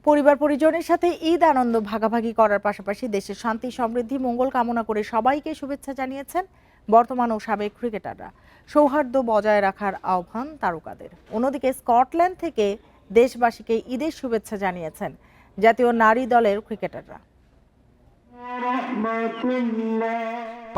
পরিবার পরিজনের সাথে ঈদ আনন্দ ভাগাভাগি করার পাশাপাশি দেশের শান্তি সমৃদ্ধি মঙ্গল কামনা করে সবাইকে শুভেচ্ছা জানিয়েছেন বর্তমান ও সাবেক ক্রিকেটাররা। সৌহার্দ্য বজায় রাখার আহ্বান তারকাদের। অন্যদিকে স্কটল্যান্ড থেকে দেশবাসীকে ঈদের শুভেচ্ছা জানিয়েছেন জাতীয় নারী দলের ক্রিকেটাররা।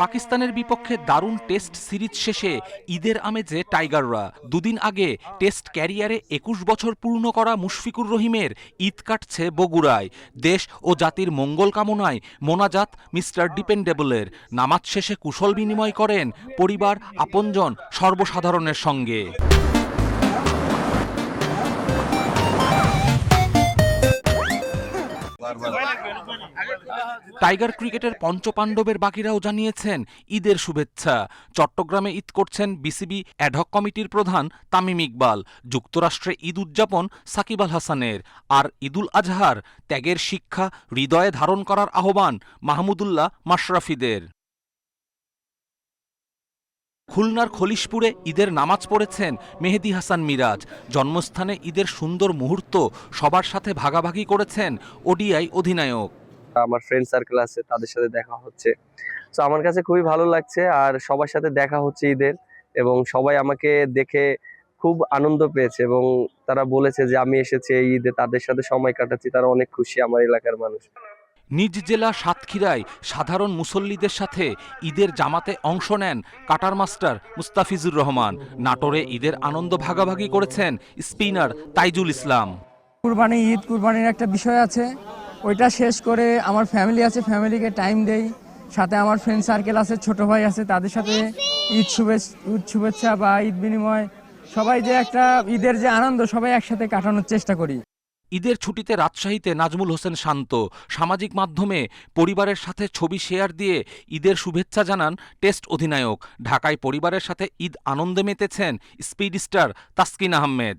পাকিস্তানের বিপক্ষে দারুণ টেস্ট সিরিজ শেষে ঈদের আমেজে টাইগাররা। দুদিন আগে টেস্ট ক্যারিয়ারে ২১ বছর পূর্ণ করা মুশফিকুর রহিমের ঈদ কাটছে বগুড়ায়। দেশ ও জাতির মঙ্গল কামনায় মোনাজাত মিস্টার ডিপেন্ডেবলের। নামাজ শেষে কুশল বিনিময় করেন পরিবার, আপনজন, সর্বসাধারণের সঙ্গে। টাইগার ক্রিকেটের পঞ্চপাণ্ডবের বাকিরাও জানিয়েছেন ঈদের শুভেচ্ছা। চট্টগ্রামে ঈদ করছেন বিসিবি অ্যাডহক কমিটির প্রধান তামিম ইকবাল। যুক্তরাষ্ট্রে ঈদ উদযাপন সাকিব আল হাসানের। আর ঈদুল আজহার ত্যাগের শিক্ষা হৃদয়ে ধারণ করার আহ্বান মাহমুদুল্লাহ মাশরাফিদের। খুলনার খলিশপুরে ঈদের নামাজ পড়েছেন মেহেদী হাসান মিরাজ। জন্মস্থানে ঈদের সুন্দর মুহূর্ত সবার সাথে ভাগাভাগি করেছেন ওডিআই অধিনায়ক। আমার ফ্রেন্ড সার্কেল আছে, তাদের সাথে দেখা হচ্ছে। তো আমার কাছে খুবই ভালো লাগছে, আর সবার সাথে দেখা হচ্ছে ঈদের, এবং সবাই আমাকে দেখে খুব আনন্দ পেয়েছে এবং তারা বলেছে যে আমি এসেছি এই ঈদে, তাদের সাথে সময় কাটাচ্ছি, তারা অনেক খুশি আমার এলাকার মানুষ। নিজ জেলা সাতক্ষীরায় সাধারণ মুসল্লিদের সাথে ঈদের জামাতে অংশ নেন কাটার মাস্টার মুস্তাফিজুর রহমান। নাটোরে ঈদের আনন্দ ভাগাভাগি করেছেন স্পিনার তাইজুল ইসলাম। কুরবানি, ঈদ কুরবানির একটা বিষয় আছে, ওইটা শেষ করে আমার ফ্যামিলি আছে, ফ্যামিলিকে টাইম দেই। সাথে আমার ফ্রেন্ড সার্কেল আছে, ছোট ভাই আছে, তাদের সাথে ঈদ শুভেচ্ছা বা ঈদ বিনিময়, সবাই যে একটা ঈদের যে আনন্দ সবাই একসাথে কাটানোর চেষ্টা করি। ঈদের ছুটিতে রাজশাহীতে নাজমুল হোসেন শান্ত সামাজিক মাধ্যমে পরিবারের সাথে ছবি শেয়ার দিয়ে ঈদের শুভেচ্ছা জানান টেস্ট অধিনায়ক। ঢাকায় পরিবারের সাথে ঈদ আনন্দে মেতেছেন স্পিড স্টার তাসকিন আহমেদ।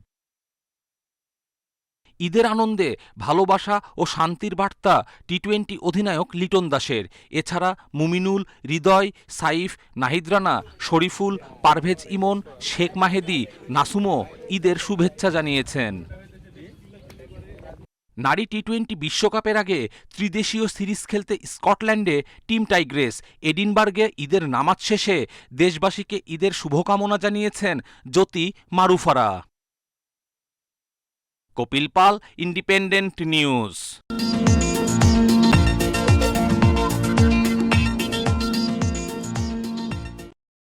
ঈদের আনন্দে ভালোবাসা ও শান্তির বার্তা টি-20 অধিনায়ক লিটন দাসের। এছাড়া মুমিনুল, হৃদয়, সাইফ, নাহিদ রানা, শরীফুল, পারভেজ ইমন, শেখ মাহেদী, নাসুমও ঈদের শুভেচ্ছা জানিয়েছেন। নারী টি-20 বিশ্বকাপের আগে ত্রিদেশীয় সিরিজ খেলতে স্কটল্যান্ডে টিম টাইগ্রেস। এডিনবার্গে ঈদের নামাজ শেষে দেশবাসীকে ঈদের শুভকামনা জানিয়েছেন জ্যোতি মারুফারা। কপিল পাল, ইন্ডিপেন্ডেন্ট নিউজ।